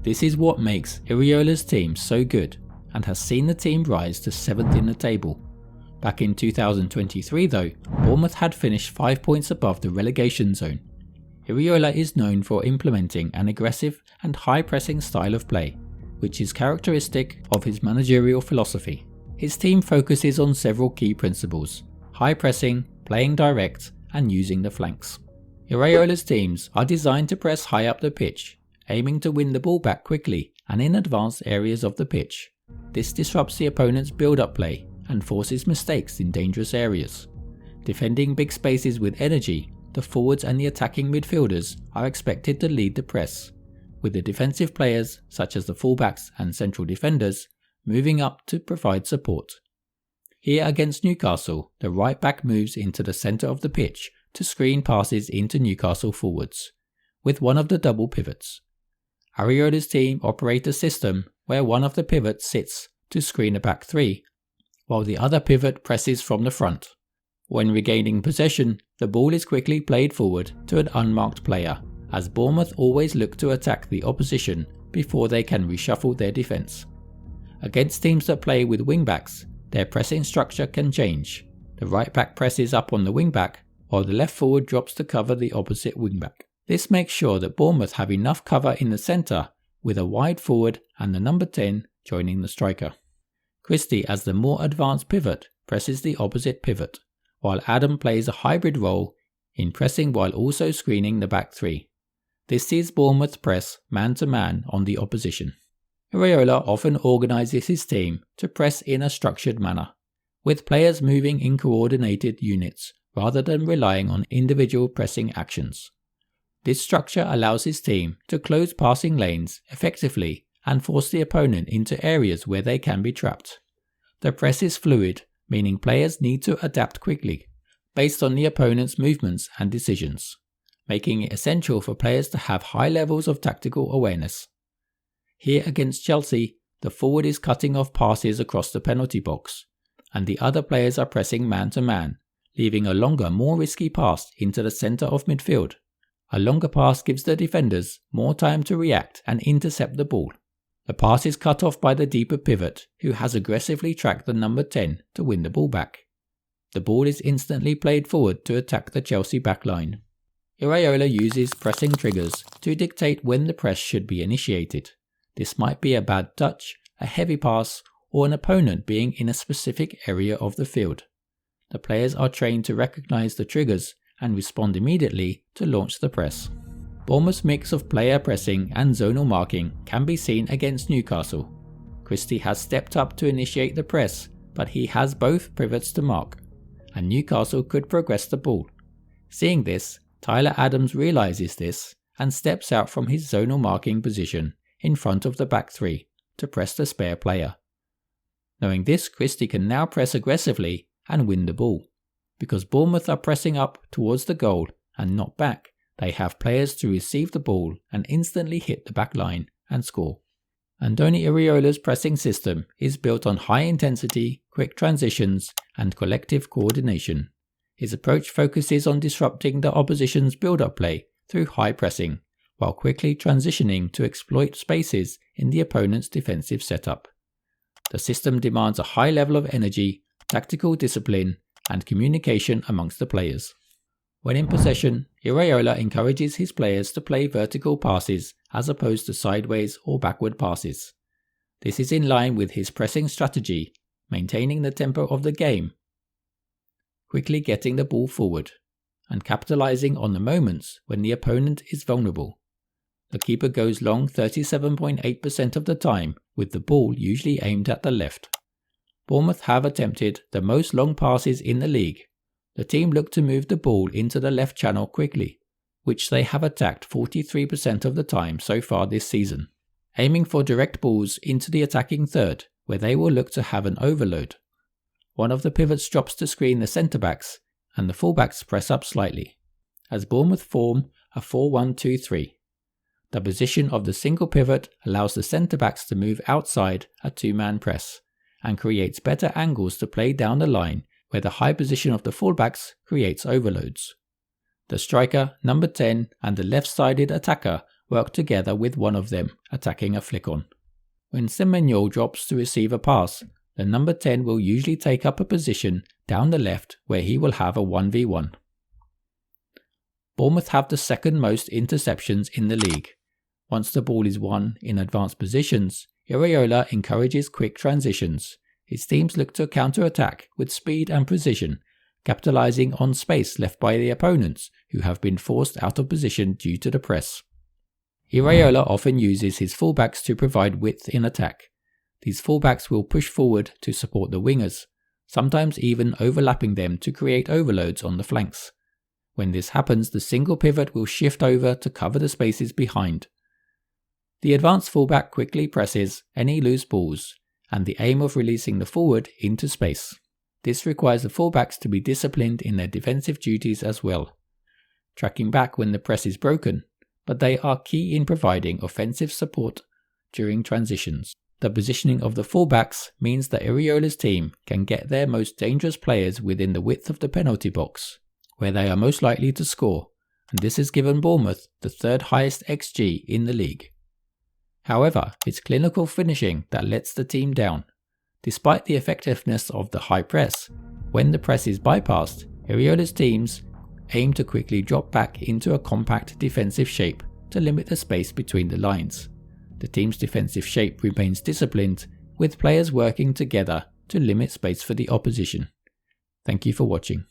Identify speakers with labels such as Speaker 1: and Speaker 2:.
Speaker 1: This is what makes Iraola's team so good and has seen the team rise to 7th in the table. Back in 2023 though, Bournemouth had finished 5 points above the relegation zone. Iraola is known for implementing an aggressive and high-pressing style of play, which is characteristic of his managerial philosophy. His team focuses on several key principles: high pressing, playing direct, and using the flanks. Iraola's teams are designed to press high up the pitch, aiming to win the ball back quickly and in advanced areas of the pitch. This disrupts the opponent's build-up play and forces mistakes in dangerous areas. Defending big spaces with energy, the forwards and the attacking midfielders are expected to lead the press, with the defensive players, such as the fullbacks and central defenders, moving up to provide support. Here against Newcastle, the right back moves into the centre of the pitch to screen passes into Newcastle forwards, with one of the double pivots. Iraola's team operate a system where one of the pivots sits to screen a back three, while the other pivot presses from the front. When regaining possession, the ball is quickly played forward to an unmarked player, as Bournemouth always look to attack the opposition before they can reshuffle their defence. Against teams that play with wing-backs, their pressing structure can change. The right back presses up on the wing-back, while the left forward drops to cover the opposite wing-back. This makes sure that Bournemouth have enough cover in the centre, with a wide forward and the number 10 joining the striker. Christie, as the more advanced pivot, presses the opposite pivot, while Adam plays a hybrid role in pressing while also screening the back three. This sees Bournemouth press man-to-man on the opposition. Iraola often organises his team to press in a structured manner, with players moving in coordinated units rather than relying on individual pressing actions. This structure allows his team to close passing lanes effectively and force the opponent into areas where they can be trapped. The press is fluid, meaning players need to adapt quickly, based on the opponent's movements and decisions, making it essential for players to have high levels of tactical awareness. Here against Chelsea, the forward is cutting off passes across the penalty box, and the other players are pressing man-to-man, leaving a longer, more risky pass into the centre of midfield. A longer pass gives the defenders more time to react and intercept the ball. The pass is cut off by the deeper pivot, who has aggressively tracked the number 10 to win the ball back. The ball is instantly played forward to attack the Chelsea backline. Iraola uses pressing triggers to dictate when the press should be initiated. This might be a bad touch, a heavy pass, or an opponent being in a specific area of the field. The players are trained to recognise the triggers and respond immediately to launch the press. Bournemouth's mix of player pressing and zonal marking can be seen against Newcastle. Christie has stepped up to initiate the press, but he has both pivots to mark, and Newcastle could progress the ball. Seeing this, Tyler Adams realises this and steps out from his zonal marking position in front of the back three to press the spare player. Knowing this, Christie can now press aggressively and win the ball. Because Bournemouth are pressing up towards the goal and not back, they have players to receive the ball and instantly hit the back line and score. Andoni Iraola's pressing system is built on high intensity, quick transitions and collective coordination. His approach focuses on disrupting the opposition's build-up play through high pressing, while quickly transitioning to exploit spaces in the opponent's defensive setup. The system demands a high level of energy, tactical discipline, and communication amongst the players. When in possession, Iraola encourages his players to play vertical passes as opposed to sideways or backward passes. This is in line with his pressing strategy, maintaining the tempo of the game, quickly getting the ball forward, and capitalizing on the moments when the opponent is vulnerable. The keeper goes long 37.8% of the time, with the ball usually aimed at the left. Bournemouth have attempted the most long passes in the league. The team look to move the ball into the left channel quickly, which they have attacked 43% of the time so far this season, aiming for direct balls into the attacking third, where they will look to have an overload. One of the pivots drops to screen the centre-backs, and the full-backs press up slightly, as Bournemouth form a 4-1-2-3. The position of the single pivot allows the centre-backs to move outside a two-man press, and creates better angles to play down the line, where the high position of the fullbacks creates overloads. The striker, number 10, and the left-sided attacker work together with one of them attacking a flick-on. When Semenyo drops to receive a pass, the number 10 will usually take up a position down the left where he will have a 1v1. Bournemouth have the second most interceptions in the league. Once the ball is won in advanced positions, Iraola encourages quick transitions. His teams look to counter-attack with speed and precision, capitalising on space left by the opponents who have been forced out of position due to the press. Iraola often uses his fullbacks to provide width in attack. These fullbacks will push forward to support the wingers, sometimes even overlapping them to create overloads on the flanks. When this happens, the single pivot will shift over to cover the spaces behind. The advanced fullback quickly presses any loose balls, and the aim of releasing the forward into space. This requires the fullbacks to be disciplined in their defensive duties as well, tracking back when the press is broken, but they are key in providing offensive support during transitions. The positioning of the fullbacks means that Iraola's team can get their most dangerous players within the width of the penalty box, where they are most likely to score, and this has given Bournemouth the third highest XG in the league. However, it's clinical finishing that lets the team down. Despite the effectiveness of the high press, when the press is bypassed, Iraola's teams aim to quickly drop back into a compact defensive shape to limit the space between the lines. The team's defensive shape remains disciplined, with players working together to limit space for the opposition. Thank you for watching.